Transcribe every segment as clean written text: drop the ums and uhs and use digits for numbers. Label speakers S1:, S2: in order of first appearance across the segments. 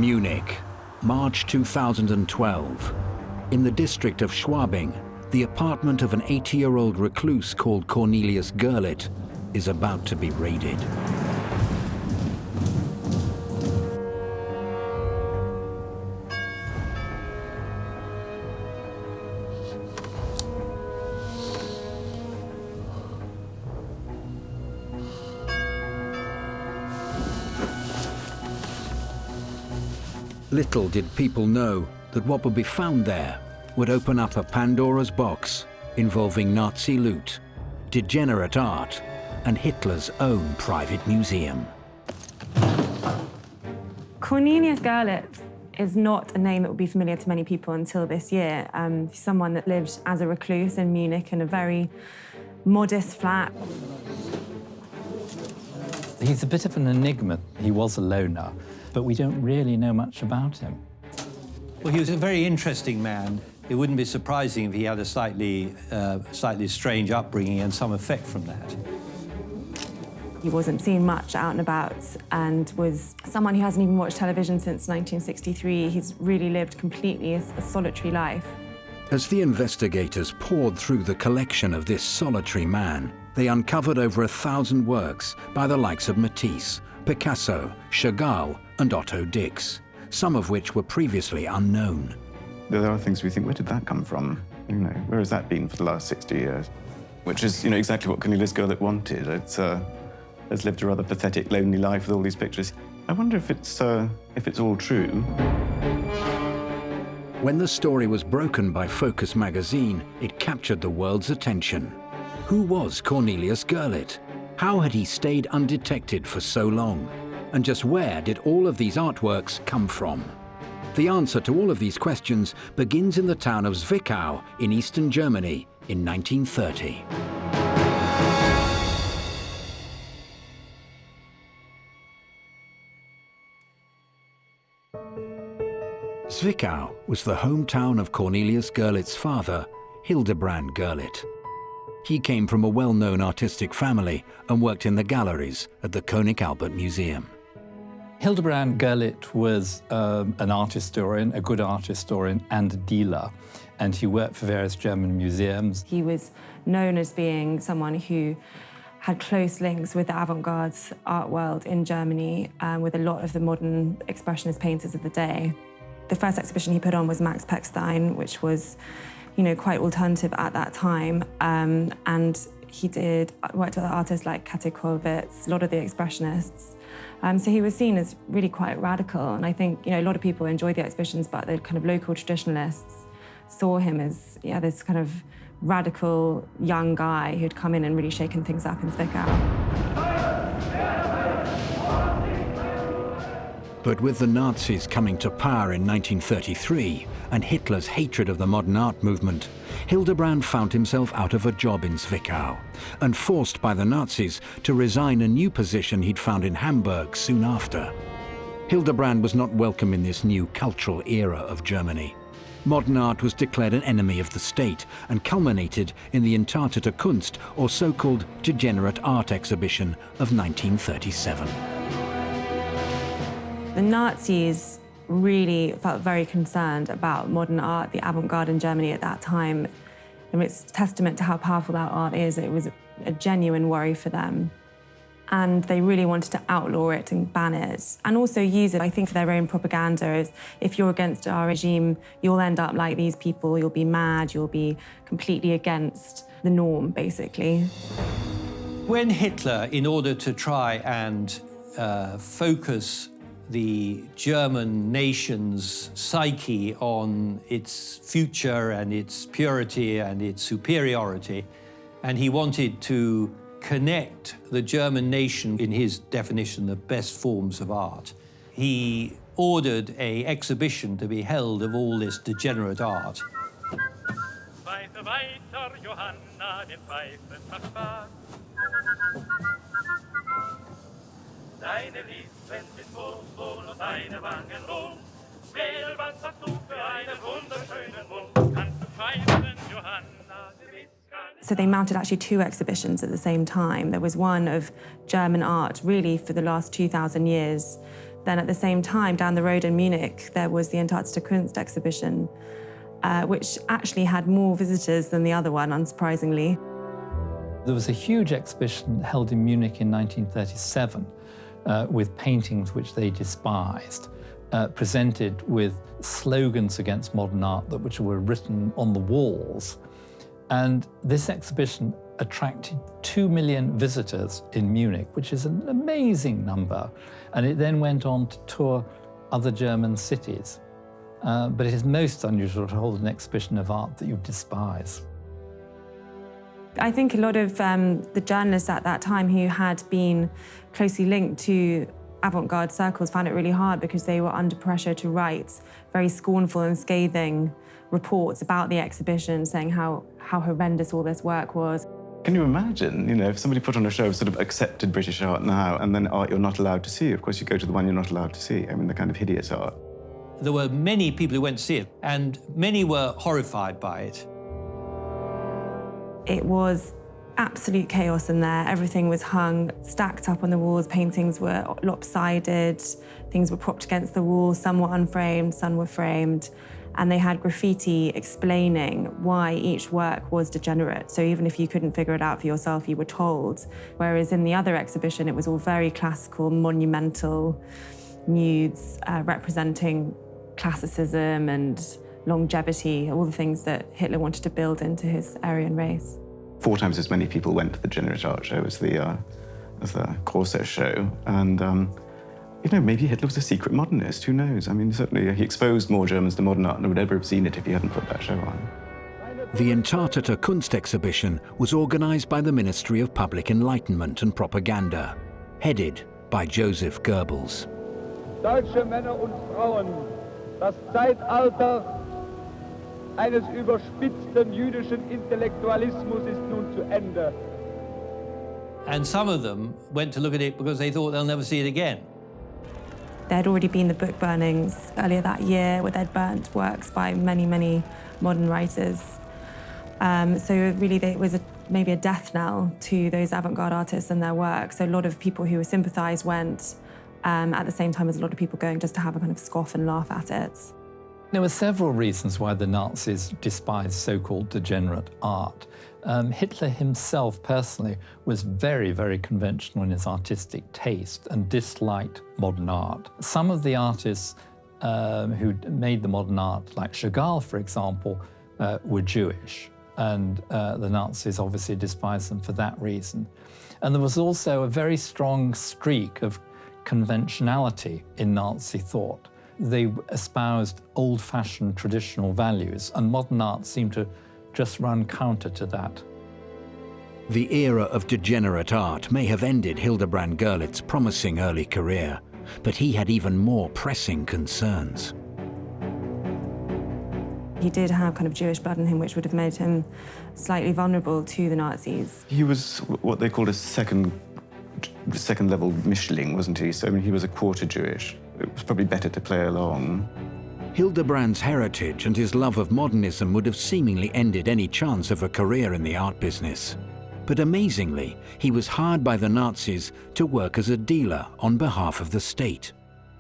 S1: Munich, March 2012. In the district of Schwabing, the apartment of an 80-year-old recluse called Cornelius Gurlitt is about to be raided. Little did people know that what would be found there would open up a Pandora's box involving Nazi loot, degenerate art, and Hitler's own private museum.
S2: Cornelius Gurlitt is not a name that would be familiar to many people until this year. He's someone that lived as a recluse in Munich in a very modest flat.
S3: He's a bit of an enigma. He was a loner, but we don't really know much about him.
S4: Well, he was a very interesting man. It wouldn't be surprising if he had a slightly strange upbringing and some effect from that.
S2: He wasn't seen much out and about and was someone who hasn't even watched television since 1963. He's really lived completely a solitary life.
S1: As the investigators poured through the collection of this solitary man, they uncovered over 1,000 works by the likes of Matisse, Picasso, Chagall, and Otto Dix, some of which were previously unknown.
S5: There are things we think, where did that come from? You know, where has that been for the last 60 years? Which is, exactly what Cornelius Gurlitt wanted. Has lived a rather pathetic, lonely life with all these pictures. I wonder if it's all true.
S1: When the story was broken by Focus magazine, it captured the world's attention. Who was Cornelius Gurlitt? How had he stayed undetected for so long? And just where did all of these artworks come from? The answer to all of these questions begins in the town of Zwickau in eastern Germany in 1930. Zwickau was the hometown of Cornelius Gurlitt's father, Hildebrand Gurlitt. He came from a well-known artistic family and worked in the galleries at the König Albert Museum.
S3: Hildebrand Gurlitt was an art historian, a good art historian, and a dealer, and he worked for various German museums.
S2: He was known as being someone who had close links with the avant-garde art world in Germany, with a lot of the modern expressionist painters of the day. The first exhibition he put on was Max Pechstein, which was, quite alternative at that time. And he worked with artists like Otto Dix, a lot of the expressionists. So he was seen as really quite radical. And I think, a lot of people enjoyed the exhibitions, but the kind of local traditionalists saw him as, this kind of radical young guy who'd come in and really shaken things up in Zwickau.
S1: But with the Nazis coming to power in 1933 and Hitler's hatred of the modern art movement, Hildebrand found himself out of a job in Zwickau and forced by the Nazis to resign a new position he'd found in Hamburg soon after. Hildebrand was not welcome in this new cultural era of Germany. Modern art was declared an enemy of the state and culminated in the Entrusted Kunst, or so-called Degenerate Art exhibition of 1937.
S2: The Nazis really felt very concerned about modern art, the avant-garde in Germany at that time. And it's testament to how powerful that art is. It was a genuine worry for them. And they really wanted to outlaw it and ban it, and also use it, I think, for their own propaganda. As if you're against our regime, you'll end up like these people, you'll be mad, you'll be completely against the norm, basically.
S4: When Hitler, in order to try and focus the German nation's psyche on its future and its purity and its superiority, and he wanted to connect the German nation, in his definition, the best forms of art, he ordered an exhibition to be held of all this degenerate art.
S2: So they mounted actually two exhibitions at the same time. There was one of German art, really for the last 2,000 years, Then at the same time, down the road in Munich, there was the entrusted Kunst exhibition, which actually had more visitors than the other one, unsurprisingly.
S3: There was a huge exhibition held in Munich in 1937 with paintings which they despised, presented with slogans against modern art which were written on the walls. And this exhibition attracted 2 million visitors in Munich, which is an amazing number. And it then went on to tour other German cities. But it is most unusual to hold an exhibition of art that you despise.
S2: I think a lot of the journalists at that time who had been closely linked to avant-garde circles found it really hard because they were under pressure to write very scornful and scathing reports about the exhibition, saying how horrendous all this work was.
S5: Can you imagine, if somebody put on a show of sort of accepted British art now, and then art you're not allowed to see? Of course, you go to the one you're not allowed to see. I mean, the kind of hideous art.
S4: There were many people who went to see it, and many were horrified by it.
S2: It was absolute chaos in there. Everything was hung, stacked up on the walls. Paintings were lopsided. Things were propped against the wall. Some were unframed, some were framed. And they had graffiti explaining why each work was degenerate. So even if you couldn't figure it out for yourself, you were told. Whereas in the other exhibition, it was all very classical, monumental nudes representing classicism and longevity, all the things that Hitler wanted to build into his Aryan race.
S5: 4 times as many people went to the Degenerate Art show as the Corso show. And maybe Hitler was a secret modernist, who knows? I mean, certainly he exposed more Germans to modern art than would ever have seen it if he hadn't put that show on.
S1: The Entrusted Kunst exhibition was organised by the Ministry of Public Enlightenment and Propaganda, headed by Joseph Goebbels.
S6: Deutsche Männer und Frauen, das Zeitalter eines überspitzten jüdischen Intellektualismus ist nun zu Ende.
S4: And some of them went to look at it because they thought they'll never see it again.
S2: There had already been the book burnings earlier that year where they'd burnt works by many, many modern writers. So really it was maybe a death knell to those avant-garde artists and their work. So a lot of people who sympathised went at the same time as a lot of people going just to have a kind of scoff and laugh at it.
S3: There were several reasons why the Nazis despised so-called degenerate art. Hitler himself personally was very, very conventional in his artistic taste and disliked modern art. Some of the artists who made the modern art, like Chagall, for example, were Jewish. And the Nazis obviously despised them for that reason. And there was also a very strong streak of conventionality in Nazi thought. They espoused old-fashioned traditional values, and modern art seemed to just run counter to that.
S1: The era of degenerate art may have ended Hildebrand Gurlitt's promising early career, but he had even more pressing concerns.
S2: He did have kind of Jewish blood in him, which would have made him slightly vulnerable to the Nazis.
S5: He was what they called a second level Mischling, wasn't he? So I mean, he was a quarter Jewish. It was probably better to play along.
S1: Hildebrand's heritage and his love of modernism would have seemingly ended any chance of a career in the art business. But amazingly, he was hired by the Nazis to work as a dealer on behalf of the state.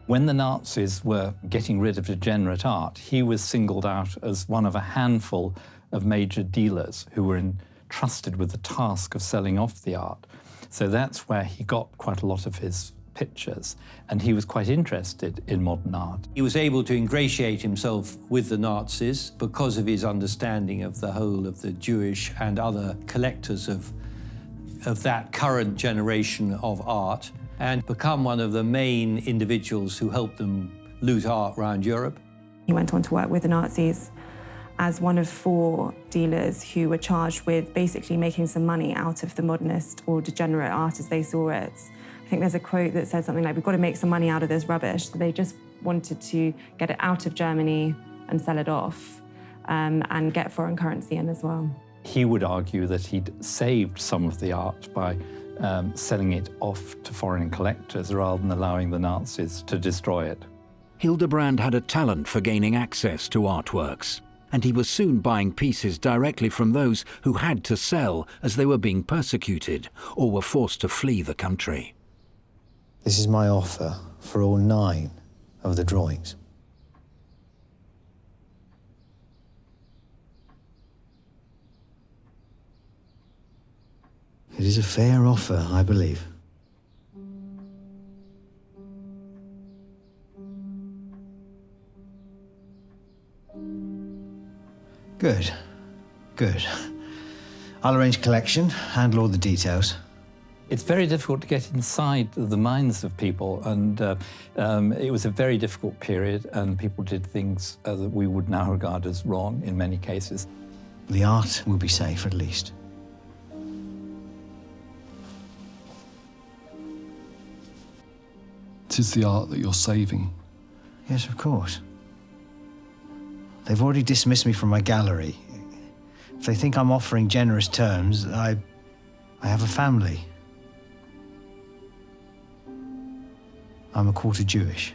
S3: When the Nazis were getting rid of degenerate art, he was singled out as one of a handful of major dealers who were entrusted with the task of selling off the art. So that's where he got quite a lot of his pictures, and he was quite interested in modern art.
S4: He was able to ingratiate himself with the Nazis because of his understanding of the whole of the Jewish and other collectors of that current generation of art, and become one of the main individuals who helped them loot art around Europe.
S2: He went on to work with the Nazis as one of 4 dealers who were charged with basically making some money out of the modernist or degenerate art as they saw it. I think there's a quote that says something like, "We've got to make some money out of this rubbish." So they just wanted to get it out of Germany and sell it off and get foreign currency in as well.
S3: He would argue that he'd saved some of the art by selling it off to foreign collectors rather than allowing the Nazis to destroy it.
S1: Hildebrand had a talent for gaining access to artworks, and he was soon buying pieces directly from those who had to sell as they were being persecuted or were forced to flee the country.
S7: This is my offer for all 9 of the drawings. It is a fair offer, I believe. Good. Good. I'll arrange collection, handle all the details.
S3: It's very difficult to get inside the minds of people, and it was a very difficult period, and people did things that we would now regard as wrong in many cases.
S7: The art will be safe, at least.
S8: It is the art that you're saving.
S7: Yes, of course. They've already dismissed me from my gallery. If they think I'm offering generous terms, I have a family. I'm a quarter Jewish.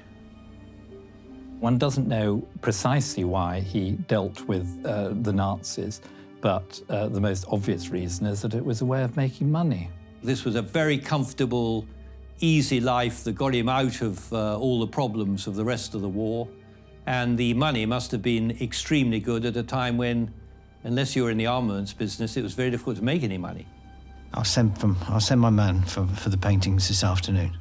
S3: One doesn't know precisely why he dealt with the Nazis, but the most obvious reason is that it was a way of making money.
S4: This was a very comfortable, easy life that got him out of all the problems of the rest of the war. And the money must have been extremely good at a time when, unless you were in the armaments business, it was very difficult to make any money.
S7: I'll send my man for the paintings this afternoon.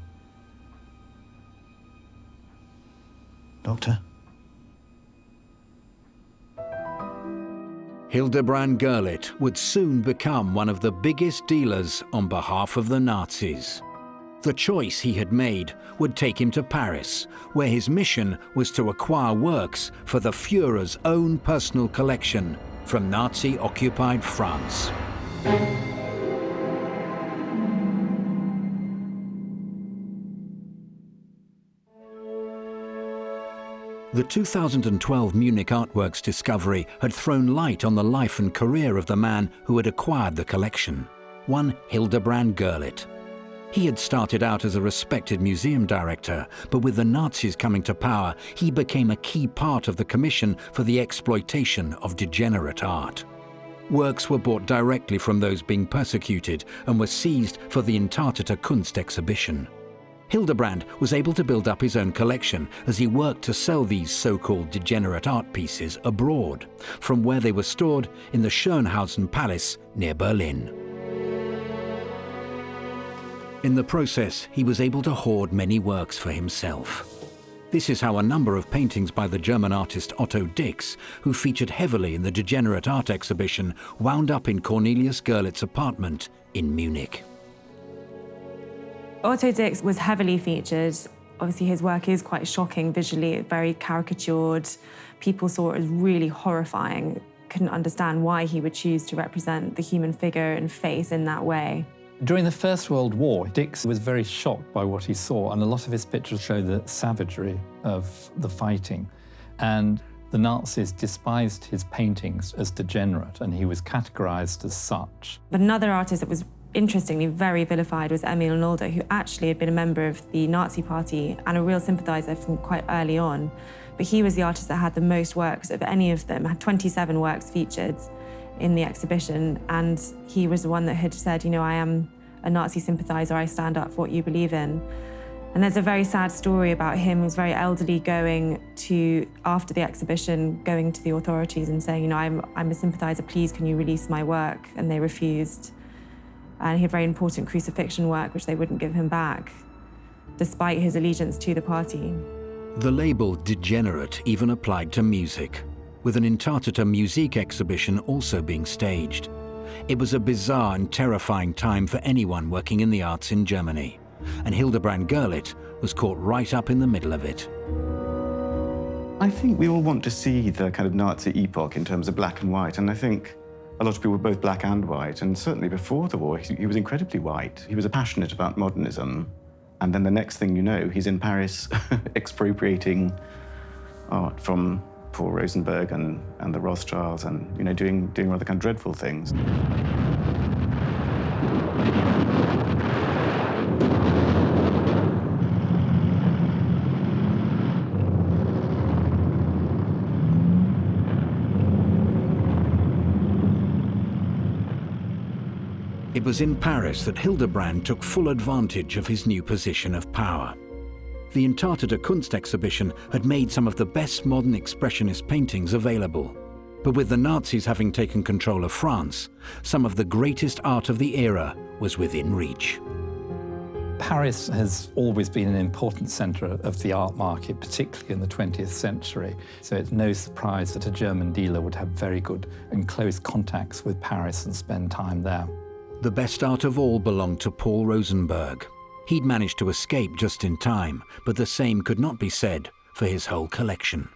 S7: Doctor?
S1: Hildebrand Gurlitt would soon become one of the biggest dealers on behalf of the Nazis. The choice he had made would take him to Paris, where his mission was to acquire works for the Führer's own personal collection from Nazi-occupied France. The 2012 Munich artworks discovery had thrown light on the life and career of the man who had acquired the collection, one Hildebrand Gurlitt. He had started out as a respected museum director, but with the Nazis coming to power, he became a key part of the commission for the exploitation of degenerate art. Works were bought directly from those being persecuted and were seized for the Entrusted Kunst exhibition. Hildebrand was able to build up his own collection as he worked to sell these so-called degenerate art pieces abroad, from where they were stored in the Schönhausen Palace near Berlin. In the process, he was able to hoard many works for himself. This is how a number of paintings by the German artist Otto Dix, who featured heavily in the Degenerate Art exhibition, wound up in Cornelius Gurlitt's apartment in Munich.
S2: Otto Dix was heavily featured. Obviously, his work is quite shocking visually, very caricatured. People saw it as really horrifying, couldn't understand why he would choose to represent the human figure and face in that way.
S3: During the First World War, Dix was very shocked by what he saw, and a lot of his pictures show the savagery of the fighting. And the Nazis despised his paintings as degenerate, and he was categorized as such.
S2: But another artist that was interestingly very vilified was Emil Nolde, who actually had been a member of the Nazi Party and a real sympathizer from quite early on. But he was the artist that had the most works of any of them, had 27 works featured in the exhibition, and he was the one that had said, you know, I am a Nazi sympathizer, I stand up for what you believe in. And there's a very sad story about him. He was very elderly, going to, after the exhibition, going to the authorities and saying, you know, I'm a sympathizer, please can you release my work? And they refused. And he had very important crucifixion work, which they wouldn't give him back, despite his allegiance to the party.
S1: The label degenerate even applied to music, with an Entrusted Musik exhibition also being staged. It was a bizarre and terrifying time for anyone working in the arts in Germany, and Hildebrand Gurlitt was caught right up in the middle of it.
S5: I think we all want to see the kind of Nazi epoch in terms of black and white, and I think a lot of people were both black and white, and certainly before the war, he was incredibly white. He was passionate about modernism, and then the next thing you know, he's in Paris expropriating art from Paul Rosenberg and the Rothschilds, and you know, doing rather kind of dreadful things.
S1: It was in Paris that Hildebrand took full advantage of his new position of power. the Entrusted Kunst exhibition had made some of the best modern expressionist paintings available. But with the Nazis having taken control of France, some of the greatest art of the era was within reach.
S3: Paris has always been an important centre of the art market, particularly in the 20th century. So it's no surprise that a German dealer would have very good and close contacts with Paris and spend time there.
S1: The best art of all belonged to Paul Rosenberg. He'd managed to escape just in time, but the same could not be said for his whole collection.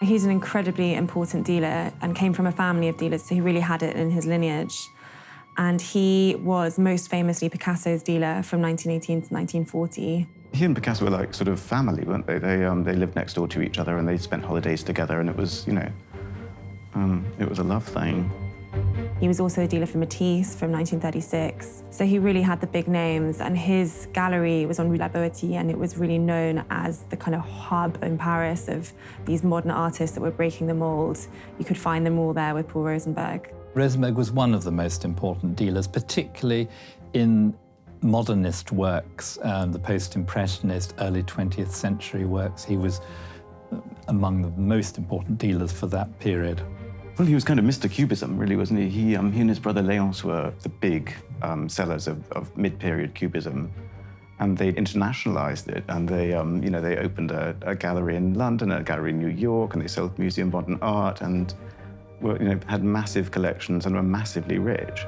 S2: He's an incredibly important dealer and came from a family of dealers, so he really had it in his lineage. And he was most famously Picasso's dealer from 1918 to 1940.
S5: He and Picasso were like sort of family, weren't they? They lived next door to each other and they spent holidays together, and it was, you know, it was a love thing.
S2: He was also a dealer for Matisse from 1936. So he really had the big names, and his gallery was on Rue La Boétie, and it was really known as the kind of hub in Paris of these modern artists that were breaking the mold. You could find them all there with Paul Rosenberg.
S3: Rosenberg was one of the most important dealers, particularly in modernist works, the post-impressionist, early 20th century works. He was among the most important dealers for that period.
S5: Well, he was kind of Mr. Cubism, really, wasn't he? He and his brother Léonce were the big sellers of mid-period Cubism, and they internationalized it. And they, you know, they opened a gallery in London, a gallery in New York, and they sold Museum of Modern Art, and were, you know, had massive collections and were massively rich.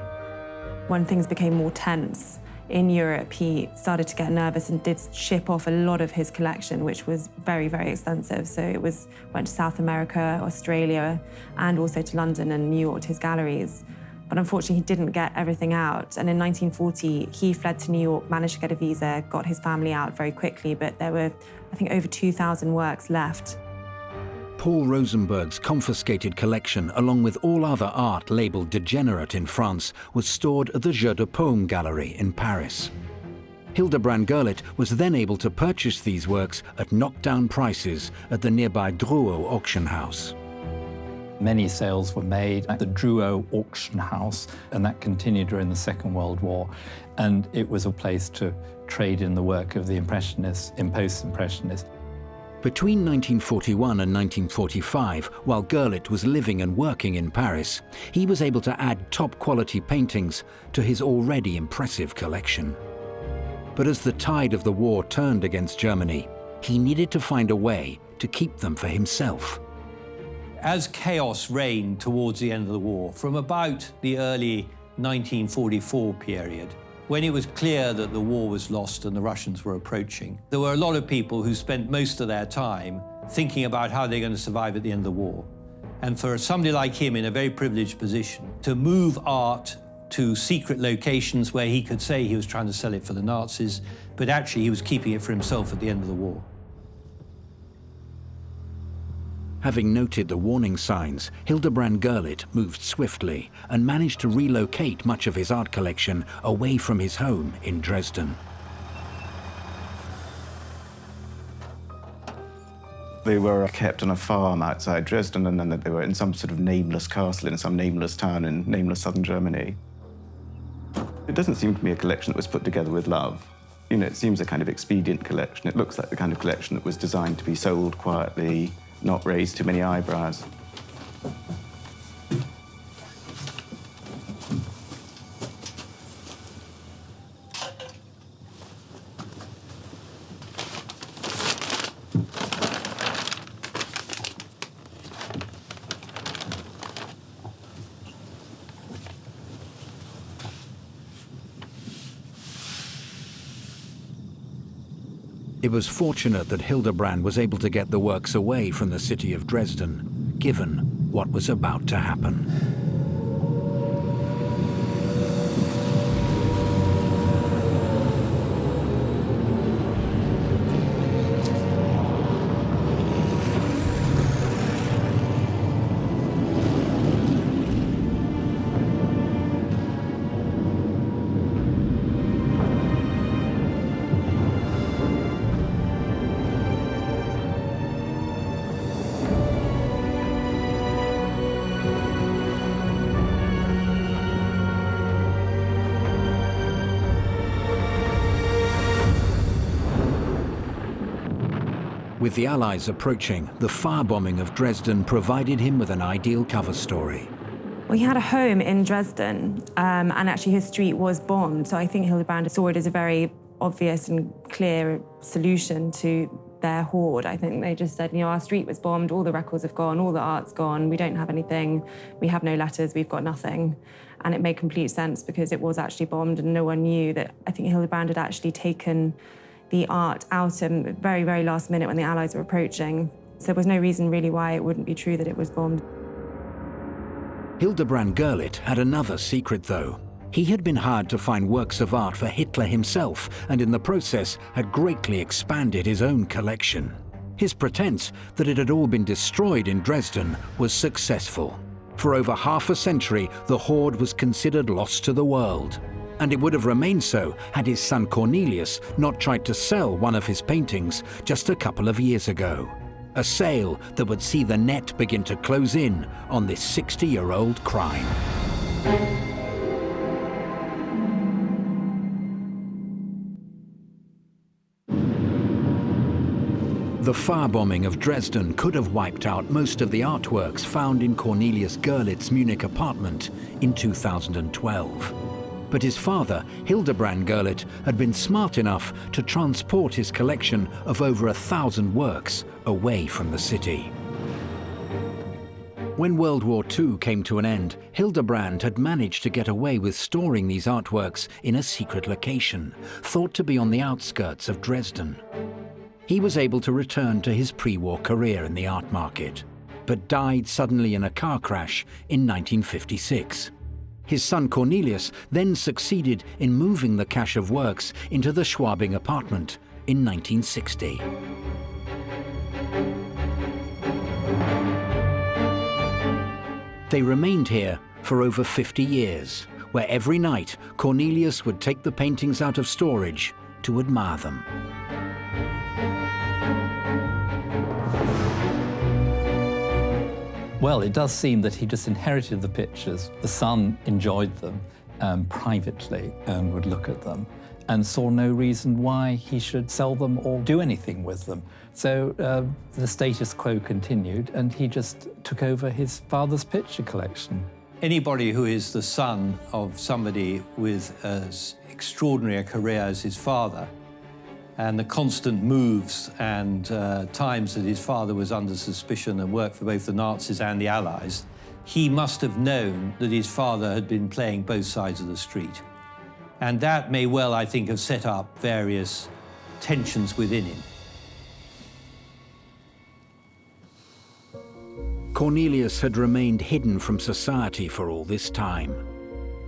S2: When things became more tense in Europe, he started to get nervous and did ship off a lot of his collection, which was very, very extensive. So it went to South America, Australia, and also to London and New York to his galleries. But unfortunately, he didn't get everything out. And in 1940, he fled to New York, managed to get a visa, got his family out very quickly, but there were, I think, over 2,000 works left.
S1: Paul Rosenberg's confiscated collection, along with all other art labelled degenerate in France, was stored at the Jeu de Paume Gallery in Paris. Hildebrand Gurlitt was then able to purchase these works at knockdown prices at the nearby Drouot auction house.
S3: Many sales were made at the Drouot auction house, and that continued during the Second World War. And it was a place to trade in the work of the Impressionists and Post-Impressionists.
S1: Between 1941 and 1945, while Gurlitt was living and working in Paris, he was able to add top-quality paintings to his already impressive collection. But as the tide of the war turned against Germany, he needed to find a way to keep them for himself.
S4: As chaos reigned towards the end of the war, from about the early 1944 period, when it was clear that the war was lost and the Russians were approaching, there were a lot of people who spent most of their time thinking about how they're going to survive at the end of the war. And for somebody like him in a very privileged position to move art to secret locations where he could say he was trying to sell it for the Nazis, but actually he was keeping it for himself at the end of the war.
S1: Having noted the warning signs, Hildebrand Gurlitt moved swiftly and managed to relocate much of his art collection away from his home in Dresden.
S5: They were kept on a farm outside Dresden, and then they were in some sort of nameless castle in some nameless town in nameless southern Germany. It doesn't seem to me a collection that was put together with love. You know, it seems a kind of expedient collection. It looks like the kind of collection that was designed to be sold quietly, not raise too many eyebrows.
S1: It was fortunate that Hildebrand was able to get the works away from the city of Dresden, given what was about to happen. With the Allies approaching, the firebombing of Dresden provided him with an ideal cover story.
S2: Well, he had a home in Dresden, and actually his street was bombed, so I think Hildebrand saw it as a very obvious and clear solution to their hoard. I think they just said, our street was bombed, all the records have gone, all the art's gone, we don't have anything, we have no letters, we've got nothing. And it made complete sense because it was actually bombed and no one knew that. I think Hildebrand had actually taken the art out at the very, very last minute when the Allies were approaching. So there was no reason really why it wouldn't be true that it was bombed.
S1: Hildebrand Gurlitt had another secret, though. He had been hired to find works of art for Hitler himself, and in the process had greatly expanded his own collection. His pretense that it had all been destroyed in Dresden was successful. For over half a century, the hoard was considered lost to the world. And it would have remained so had his son Cornelius not tried to sell one of his paintings just a couple of years ago. A sale that would see the net begin to close in on this 60-year-old crime. The firebombing of Dresden could have wiped out most of the artworks found in Cornelius Gurlitt's Munich apartment in 2012. But his father, Hildebrand Gurlitt, had been smart enough to transport his collection of over 1,000 works away from the city. When World War II came to an end, Hildebrand had managed to get away with storing these artworks in a secret location, thought to be on the outskirts of Dresden. He was able to return to his pre-war career in the art market, but died suddenly in a car crash in 1956. His son Cornelius then succeeded in moving the cache of works into the Schwabing apartment in 1960. They remained here for over 50 years, where every night Cornelius would take the paintings out of storage to admire them.
S3: Well, it does seem that he just inherited the pictures. The son enjoyed them privately and would look at them and saw no reason why he should sell them or do anything with them. So the status quo continued and he just took over his father's picture collection.
S4: Anybody who is the son of somebody with as extraordinary a career as his father, and the constant moves and times that his father was under suspicion and worked for both the Nazis and the Allies, he must have known that his father had been playing both sides of the street. And that may well, I think, have set up various tensions within him.
S1: Cornelius had remained hidden from society for all this time.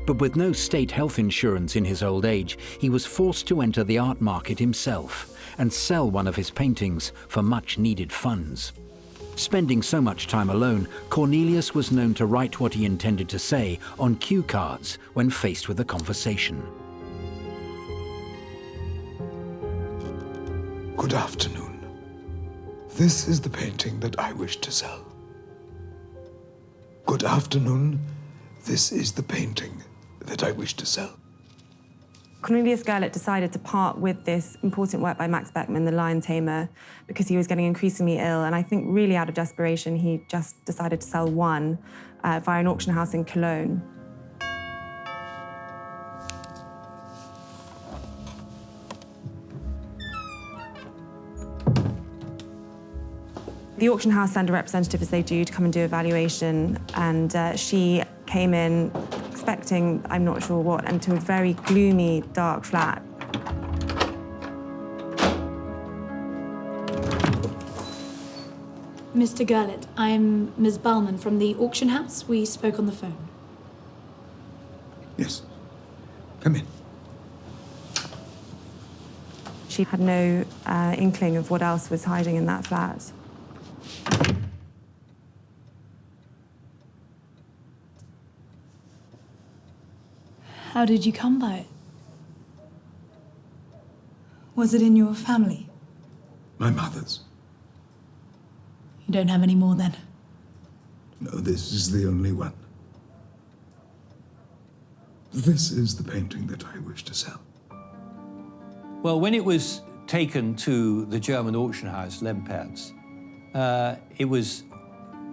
S1: But with no state health insurance in his old age, he was forced to enter the art market himself and sell one of his paintings for much-needed funds. Spending so much time alone, Cornelius was known to write what he intended to say on cue cards when faced with a conversation.
S9: Good afternoon. This is the painting that I wish to sell. Good afternoon. This is the painting that I wish to sell.
S2: Cornelius Gurlitt decided to part with this important work by Max Beckmann, The Lion Tamer, because he was getting increasingly ill, and I think really out of desperation he just decided to sell one via an auction house in Cologne. The auction house sent a representative, as they do, to come and do a valuation, and she came in expecting, I'm not sure what, into a very gloomy, dark flat.
S10: Mr. Gurlitt, I'm Ms. Ballman from the auction house. We spoke on the phone.
S9: Yes. Come in.
S2: She had no inkling of what else was hiding in that flat.
S11: How did you come by it? Was it in your family?
S9: My mother's.
S11: You don't have any more then?
S9: No, this is the only one. This is the painting that I wish to sell.
S4: Well, when it was taken to the German auction house, Lempertz, it was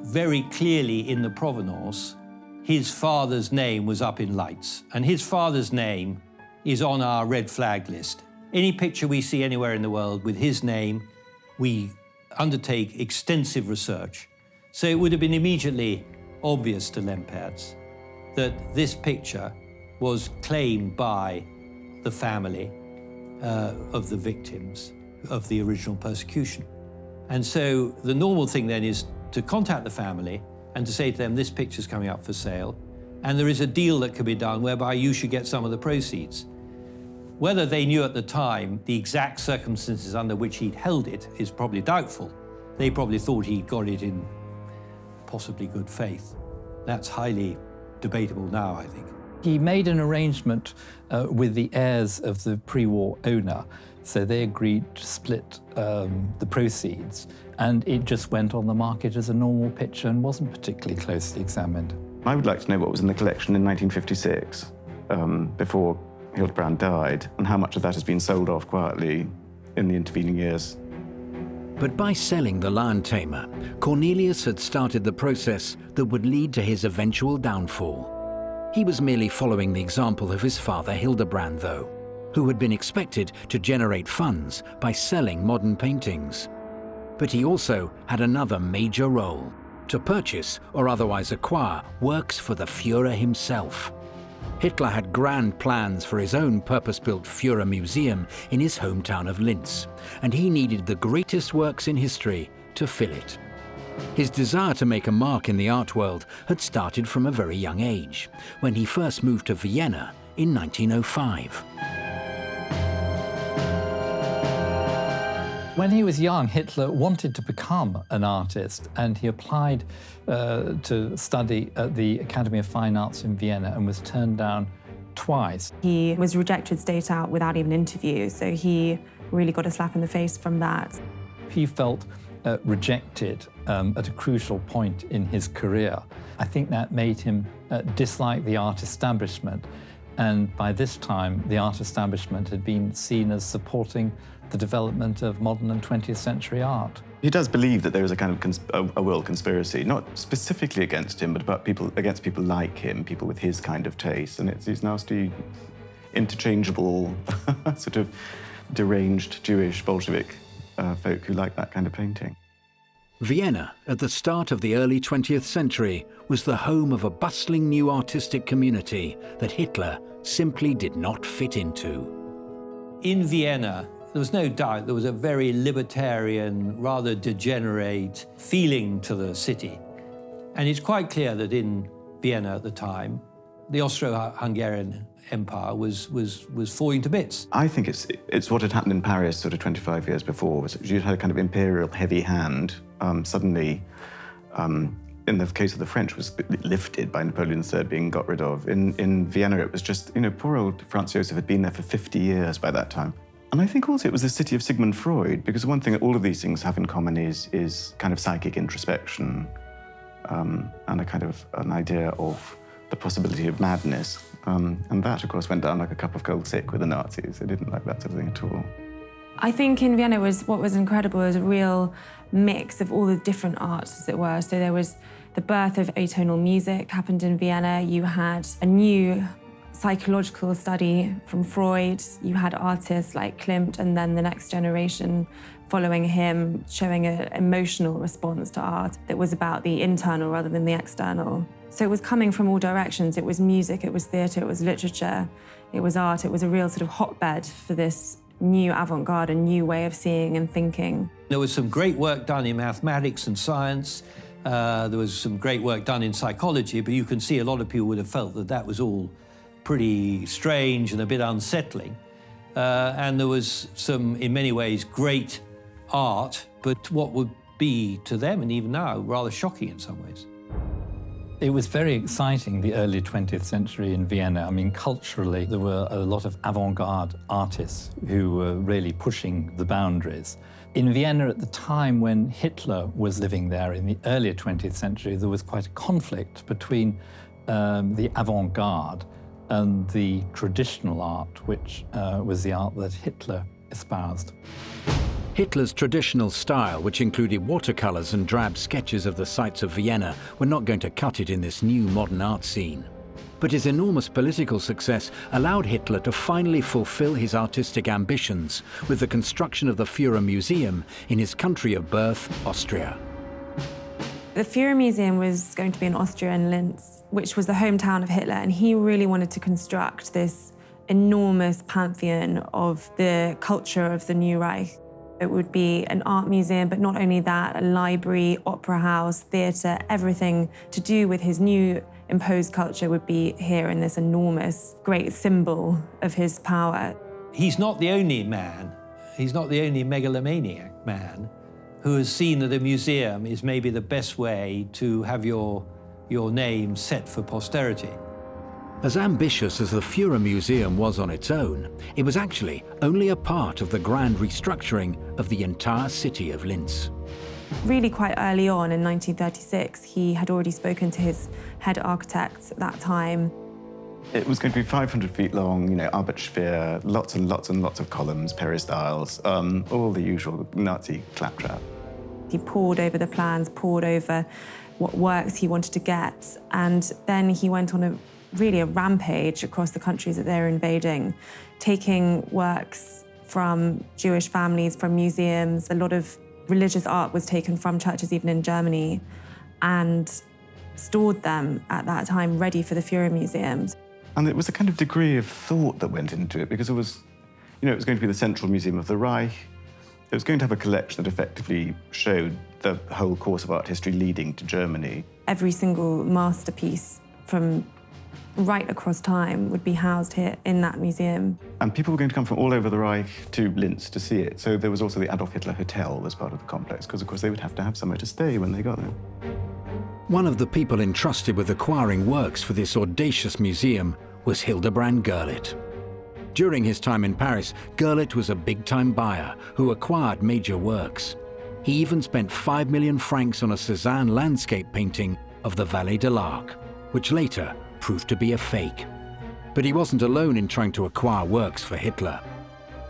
S4: very clearly in the provenance. His father's name was up in lights, and his father's name is on our red flag list. Any picture we see anywhere in the world with his name, we undertake extensive research. So it would have been immediately obvious to Lempertz that this picture was claimed by the family of the victims of the original persecution. And so the normal thing then is to contact the family and to say to them, this picture's coming up for sale, and there is a deal that could be done whereby you should get some of the proceeds. Whether they knew at the time the exact circumstances under which he'd held it is probably doubtful. They probably thought he'd got it in possibly good faith. That's highly debatable now, I think.
S3: He made an arrangement with the heirs of the pre-war owner, so they agreed to split the proceeds, and it just went on the market as a normal picture and wasn't particularly closely examined.
S5: I would like to know what was in the collection in 1956, before Hildebrand died, and how much of that has been sold off quietly in the intervening years.
S1: But by selling the Lion Tamer, Cornelius had started the process that would lead to his eventual downfall. He was merely following the example of his father Hildebrand, though, who had been expected to generate funds by selling modern paintings. But he also had another major role: to purchase or otherwise acquire works for the Führer himself. Hitler had grand plans for his own purpose-built Führermuseum in his hometown of Linz, and he needed the greatest works in history to fill it. His desire to make a mark in the art world had started from a very young age, when he first moved to Vienna in 1905.
S3: When he was young, Hitler wanted to become an artist, and he applied to study at the Academy of Fine Arts in Vienna and was turned down twice.
S2: He was rejected straight out without even an interview, so he really got a slap in the face from that.
S3: He felt rejected at a crucial point in his career. I think that made him dislike the art establishment, and by this time the art establishment had been seen as supporting the development of modern and 20th century art.
S5: He does believe that there is a kind of a world conspiracy, not specifically against him, but about against people like him, people with his kind of taste, and it's these nasty, interchangeable, sort of deranged Jewish Bolshevik folk who like that kind of painting.
S1: Vienna, at the start of the early 20th century, was the home of a bustling new artistic community that Hitler simply did not fit into.
S4: In Vienna, there was no doubt there was a very libertarian, rather degenerate feeling to the city. And it's quite clear that in Vienna at the time, the Austro-Hungarian Empire was falling to bits.
S5: I think it's what had happened in Paris sort of 25 years before. Was you had a kind of imperial heavy hand suddenly, in the case of the French, was lifted by Napoleon III being got rid of. In Vienna, it was just, poor old Franz Joseph had been there for 50 years by that time. And I think also it was the city of Sigmund Freud, because one thing that all of these things have in common is kind of psychic introspection and a kind of an idea of the possibility of madness. And that, of course, went down like a cup of cold sick with the Nazis. They didn't like that sort of thing at all.
S2: I think in Vienna what was incredible was a real mix of all the different arts, as it were. So there was the birth of atonal music happened in Vienna. You had a new psychological study from Freud. You had artists like Klimt, and then the next generation following him, showing an emotional response to art that was about the internal rather than the external. So it was coming from all directions. It was music, it was theatre, it was literature, it was art. It was a real sort of hotbed for this new avant-garde, a new way of seeing and thinking.
S4: There was some great work done in mathematics and science. There was some great work done in psychology, but you can see a lot of people would have felt that that was all pretty strange and a bit unsettling. And there was some, in many ways, great art, but what would be to them, and even now, rather shocking in some ways.
S3: It was very exciting, the early 20th century in Vienna. I mean, culturally, there were a lot of avant-garde artists who were really pushing the boundaries. In Vienna at the time when Hitler was living there in the earlier 20th century, there was quite a conflict between the avant-garde and the traditional art, which was the art that Hitler espoused.
S1: Hitler's traditional style, which included watercolours and drab sketches of the sights of Vienna, were not going to cut it in this new modern art scene. But his enormous political success allowed Hitler to finally fulfill his artistic ambitions with the construction of the Führermuseum in his country of birth, Austria.
S2: The Führermuseum was going to be in Austria in Linz, which was the hometown of Hitler, and he really wanted to construct this enormous pantheon of the culture of the new Reich. It would be an art museum, but not only that, a library, opera house, theatre, everything to do with his new imposed culture would be here in this enormous, great symbol of his power.
S4: He's not the only man, he's not the only megalomaniac man who has seen that a museum is maybe the best way to have your name set for posterity.
S1: As ambitious as the Führermuseum was on its own, it was actually only a part of the grand restructuring of the entire city of Linz.
S2: Really quite early on in 1936, he had already spoken to his head architects at that time.
S5: It was going to be 500 feet long, you know, Arbeitssphere, lots and lots and lots of columns, peristyles, all the usual Nazi claptrap.
S2: He pored over the plans, pored over what works he wanted to get, and then he went on a rampage across the countries that they were invading, taking works from Jewish families, from museums. A lot of religious art was taken from churches, even in Germany, and stored them at that time ready for the Führermuseums.
S5: And it was a kind of degree of thought that went into it, because it was, you know, it was going to be the central museum of the Reich. It was going to have a collection that effectively showed the whole course of art history leading to Germany.
S2: Every single masterpiece from right across time would be housed here in that museum.
S5: And people were going to come from all over the Reich to Linz to see it. So there was also the Adolf Hitler Hotel as part of the complex, because of course they would have to have somewhere to stay when they got there.
S1: One of the people entrusted with acquiring works for this audacious museum was Hildebrand Gurlitt. During his time in Paris, Gurlitt was a big-time buyer who acquired major works. He even spent 5 million francs on a Cézanne landscape painting of the Vallée de l'Arc, which later proved to be a fake. But he wasn't alone in trying to acquire works for Hitler.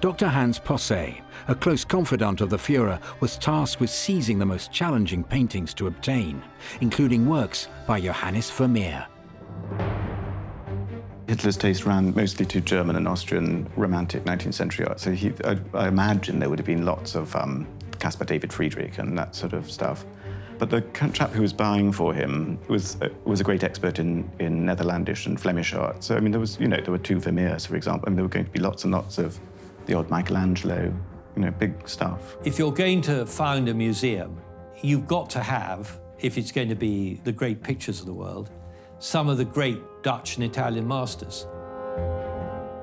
S1: Dr. Hans Posse, a close confidant of the Führer, was tasked with seizing the most challenging paintings to obtain, including works by Johannes Vermeer.
S5: Hitler's taste ran mostly to German and Austrian romantic 19th century art, so I imagine there would have been lots of Caspar David Friedrich and that sort of stuff. But the chap who was buying for him was a great expert in Netherlandish and Flemish art. So I mean, there were two Vermeers, for example, and there were going to be lots and lots of the odd Michelangelo, big stuff.
S4: If you're going to found a museum, you've got to have, if it's going to be the great pictures of the world, some of the great Dutch and Italian masters.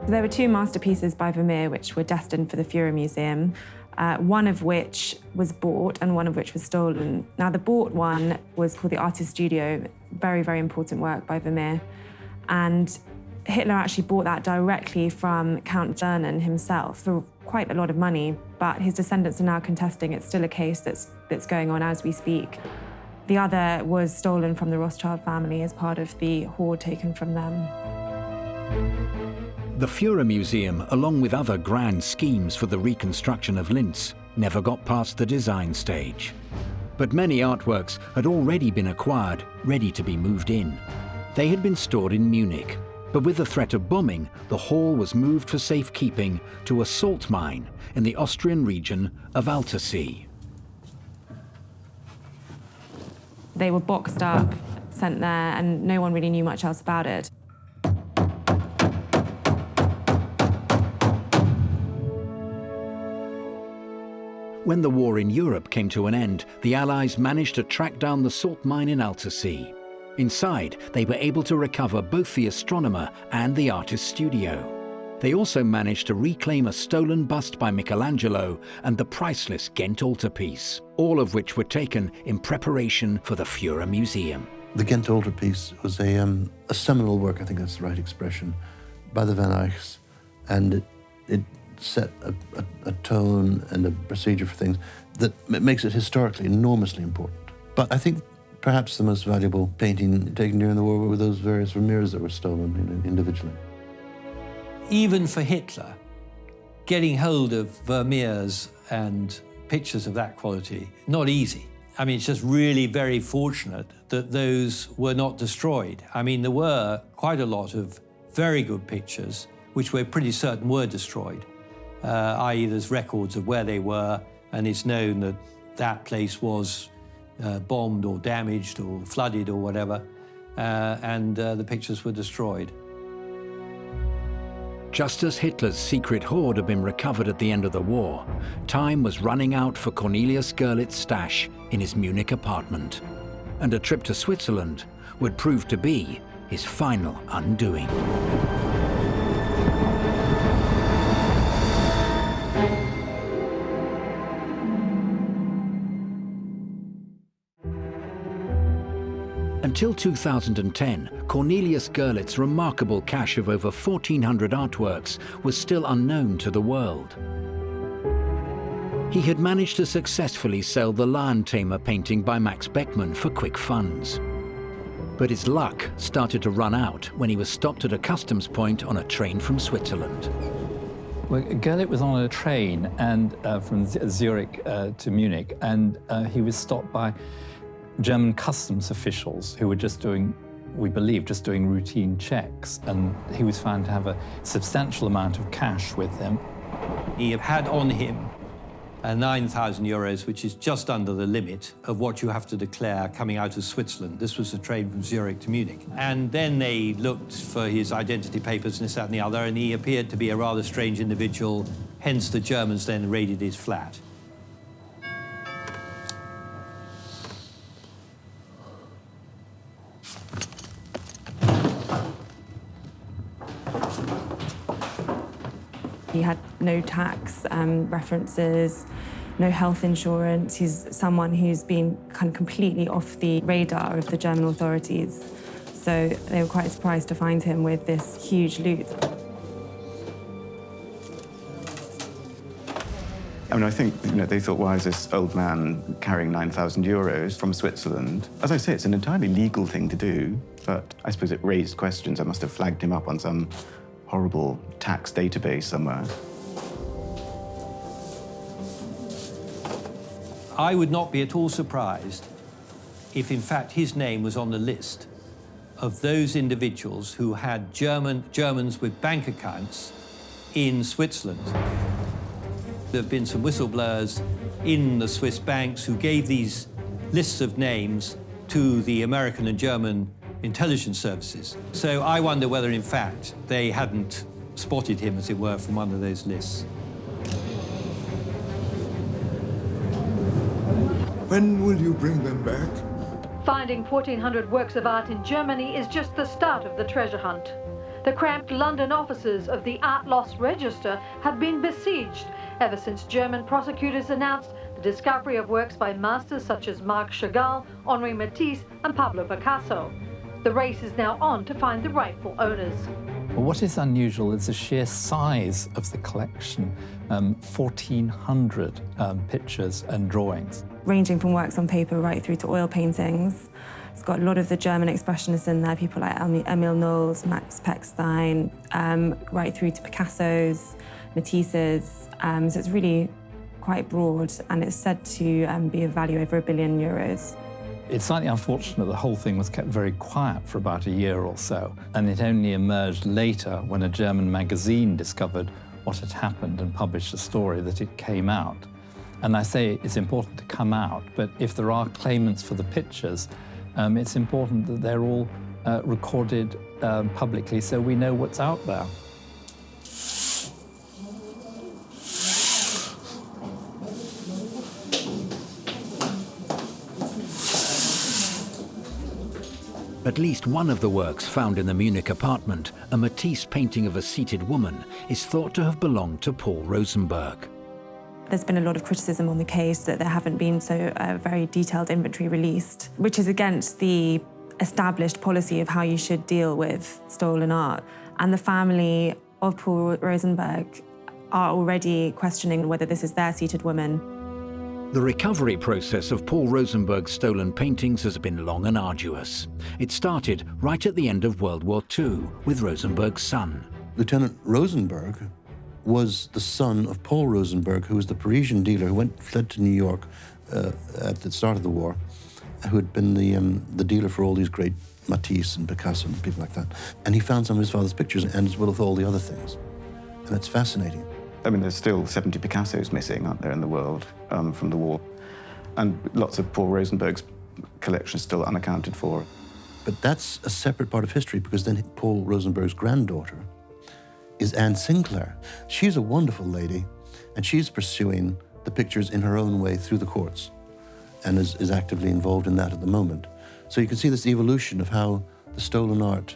S2: There were two masterpieces by Vermeer which were destined for the Führermuseum, one of which was bought and one of which was stolen. Now, the bought one was called the Artist Studio, very, very important work by Vermeer. And Hitler actually bought that directly from Count Czernin himself for quite a lot of money, but his descendants are now contesting it's still a case that's going on as we speak. The other was stolen from the Rothschild family as part of the hoard taken from them.
S1: The Führermuseum, along with other grand schemes for the reconstruction of Linz, never got past the design stage. But many artworks had already been acquired, ready to be moved in. They had been stored in Munich, but with the threat of bombing, the hall was moved for safekeeping to a salt mine in the Austrian region of Altersee.
S2: They were boxed up, sent there, and no one really knew much else about it.
S1: When the war in Europe came to an end, the Allies managed to track down the salt mine in Altersee. Inside, they were able to recover both the astronomer and the artist's studio. They also managed to reclaim a stolen bust by Michelangelo and the priceless Ghent altarpiece, all of which were taken in preparation for the Führermuseum.
S12: The Ghent altarpiece was a seminal work, I think that's the right expression, by the Van Eycks, and it set a tone and a procedure for things that makes it historically enormously important. But I think perhaps the most valuable painting taken during the war were those various Vermeers that were stolen individually.
S4: Even for Hitler, getting hold of Vermeers and pictures of that quality, not easy. I mean, it's just really very fortunate that those were not destroyed. I mean, there were quite a lot of very good pictures, which we're pretty certain were destroyed, i.e. there's records of where they were, and it's known that that place was bombed or damaged or flooded or whatever, and the pictures were destroyed.
S1: Just as Hitler's secret hoard had been recovered at the end of the war, time was running out for Cornelius Gurlitt's stash in his Munich apartment. And a trip to Switzerland would prove to be his final undoing. Until 2010, Cornelius Gurlitt's remarkable cache of over 1,400 artworks was still unknown to the world. He had managed to successfully sell the Lion Tamer painting by Max Beckmann for quick funds. But his luck started to run out when he was stopped at a customs point on a train from Switzerland.
S3: Well, Gurlitt was on a train and from Zurich to Munich, and he was stopped by German customs officials who were just doing, we believe, just doing routine checks, and he was found to have a substantial amount of cash with him.
S4: He had on him 9,000 euros, which is just under the limit of what you have to declare coming out of Switzerland. This was a train from Zurich to Munich. And then they looked for his identity papers and this, that, and the other, and he appeared to be a rather strange individual, hence the Germans then raided his flat.
S2: He had no tax references, no health insurance. He's someone who's been kind of completely off the radar of the German authorities. So they were quite surprised to find him with this huge loot.
S5: I mean, I think, they thought, why is this old man carrying 9,000 euros from Switzerland? As I say, it's an entirely legal thing to do, but I suppose it raised questions. I must have flagged him up on some horrible tax database somewhere.
S4: I would not be at all surprised if, in fact, his name was on the list of those individuals who had Germans with bank accounts in Switzerland. There have been some whistleblowers in the Swiss banks who gave these lists of names to the American and German intelligence services. So I wonder whether, in fact, they hadn't spotted him, as it were, from one of those lists.
S9: When will you bring them back?
S13: Finding 1,400 works of art in Germany is just the start of the treasure hunt. The cramped London offices of the Art Loss Register have been besieged ever since German prosecutors announced the discovery of works by masters such as Marc Chagall, Henri Matisse and Pablo Picasso. The race is now on to find the rightful owners.
S3: Well, what is unusual is the sheer size of the collection, 1,400 pictures and drawings.
S2: Ranging from works on paper right through to oil paintings. It's got a lot of the German expressionists in there, people like Emil Knowles, Max Pechstein, right through to Picasso's, Matisse's. So it's really quite broad, and it's said to be of value over €1 billion.
S3: It's slightly unfortunate the whole thing was kept very quiet for about a year or so, and it only emerged later when a German magazine discovered what had happened and published a story that it came out. And I say it's important to come out, but if there are claimants for the pictures, it's important that they're all recorded publicly so we know what's out there.
S1: At least one of the works found in the Munich apartment, a Matisse painting of a seated woman, is thought to have belonged to Paul Rosenberg.
S2: There's been a lot of criticism on the case that there haven't been very detailed inventory released, which is against the established policy of how you should deal with stolen art. And the family of Paul Rosenberg are already questioning whether this is their seated woman.
S1: The recovery process of Paul Rosenberg's stolen paintings has been long and arduous. It started right at the end of World War II with Rosenberg's son.
S12: Lieutenant Rosenberg was the son of Paul Rosenberg, who was the Parisian dealer who fled to New York at the start of the war, who had been the dealer for all these great Matisse and Picasso and people like that. And he found some of his father's pictures, and as well as all the other things. And it's fascinating.
S5: I mean, there's still 70 Picassos missing, aren't there, in the world from the war. And lots of Paul Rosenberg's collection is still unaccounted for.
S12: But that's a separate part of history, because then Paul Rosenberg's granddaughter is Anne Sinclair. She's a wonderful lady, and she's pursuing the pictures in her own way through the courts, and is actively involved in that at the moment. So you can see this evolution of how the stolen art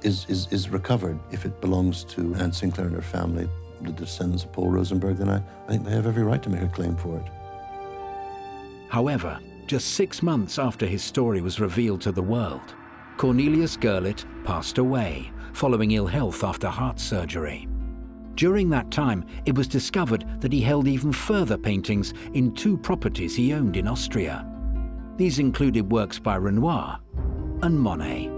S12: is recovered. If it belongs to Anne Sinclair and her family, the descendants of Paul Rosenberg, then I think they have every right to make a claim for it.
S1: However, just 6 months after his story was revealed to the world, Cornelius Gurlitt passed away following ill health after heart surgery. During that time, it was discovered that he held even further paintings in 2 properties he owned in Austria. These included works by Renoir and Monet.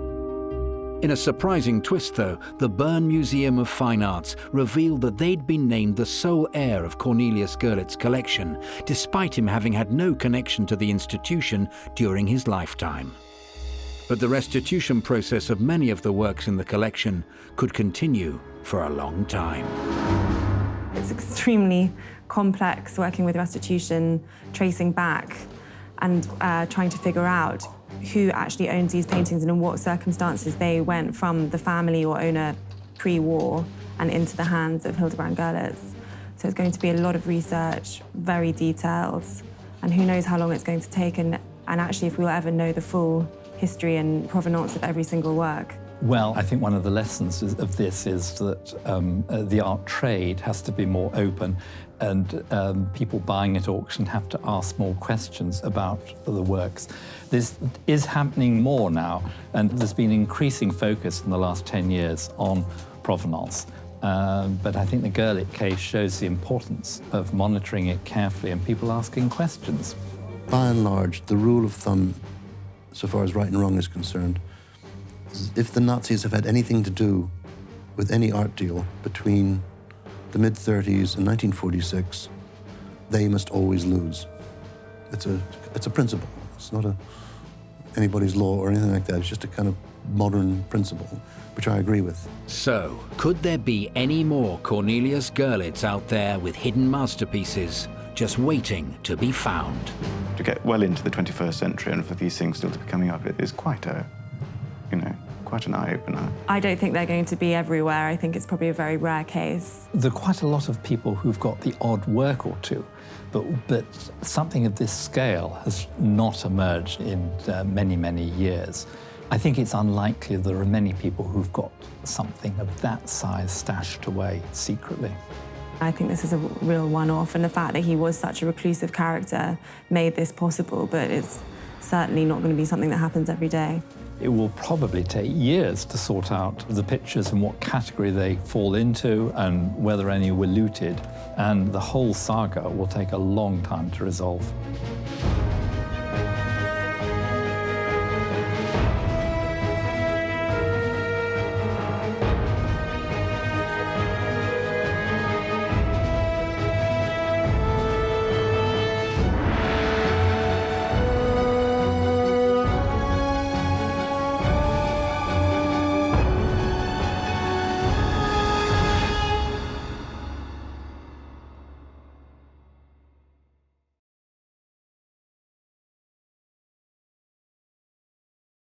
S1: In a surprising twist, though, the Bern Museum of Fine Arts revealed that they'd been named the sole heir of Cornelius Gurlitt's collection, despite him having had no connection to the institution during his lifetime. But the restitution process of many of the works in the collection could continue for a long time.
S2: It's extremely complex working with restitution, tracing back and trying to figure out who actually owns these paintings and in what circumstances they went from the family or owner pre-war and into the hands of Hildebrand Gurlitt. So it's going to be a lot of research, very detailed, and who knows how long it's going to take, and actually if we'll ever know the full history and provenance of every single work.
S3: Well, I think one of the lessons of this is that the art trade has to be more open, and people buying at auction have to ask more questions about the works. This is happening more now, and there's been increasing focus in the last 10 years on provenance. But I think the Gurlitt case shows the importance of monitoring it carefully and people asking questions.
S12: By and large, the rule of thumb, so far as right and wrong is concerned, is if the Nazis have had anything to do with any art deal between the mid-30s and 1946, they must always lose. It's a principle. It's not anybody's law or anything like that. It's just a kind of modern principle, which I agree with.
S1: So, could there be any more Cornelius Gurlitts out there with hidden masterpieces just waiting to be found?
S5: To get well into the 21st century and for these things still to be coming up, it is quite an eye-opener.
S2: I don't think they're going to be everywhere. I think it's probably a very rare case.
S3: There are quite a lot of people who've got the odd work or two, but something of this scale has not emerged in many, many years. I think it's unlikely there are many people who've got something of that size stashed away secretly.
S2: I think this is a real one-off, and the fact that he was such a reclusive character made this possible, but it's certainly not going to be something that happens every day.
S3: It will probably take years to sort out the pictures and what category they fall into and whether any were looted, and the whole saga will take a long time to resolve.